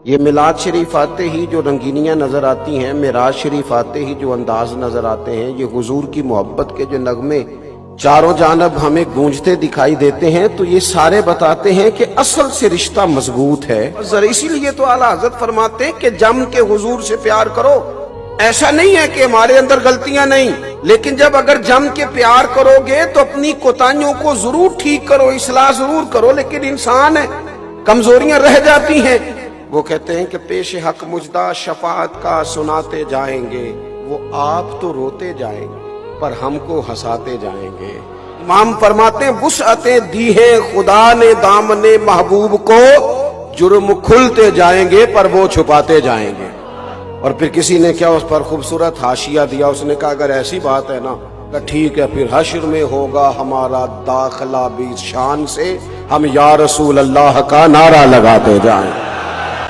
یہ میلاد شریف آتے ہی جو رنگینیاں نظر آتی ہیں، معراج شریف آتے ہی جو انداز نظر آتے ہیں، یہ حضور کی محبت کے جو نغمے چاروں جانب ہمیں گونجتے دکھائی دیتے ہیں، تو یہ سارے بتاتے ہیں کہ اصل سے رشتہ مضبوط ہے۔ اسی لیے تو اعلیٰ حضرت فرماتے ہیں کہ جم کے حضور سے پیار کرو۔ ایسا نہیں ہے کہ ہمارے اندر غلطیاں نہیں، لیکن جب اگر جم کے پیار کرو گے تو اپنی کوتاہیوں کو ضرور ٹھیک کرو، اصلاح ضرور کرو، لیکن انسان ہے، کمزوریاں رہ جاتی ہیں۔ وہ کہتے ہیں کہ پیش حق مجدہ شفاعت کا سناتے جائیں گے، وہ آپ تو روتے جائیں گے پر ہم کو ہنساتے جائیں گے۔ امام فرماتے ہیں وسعتیں دی ہیں خدا نے دامن محبوب کو، جرم کھلتے جائیں گے پر وہ چھپاتے جائیں گے۔ اور پھر کسی نے کیا اس پر خوبصورت حاشیہ دیا، اس نے کہا اگر ایسی بات ہے نا تو ٹھیک ہے، پھر حشر میں ہوگا ہمارا داخلہ بھی شان سے، ہم یا رسول اللہ کا نعرہ لگاتے جائیں۔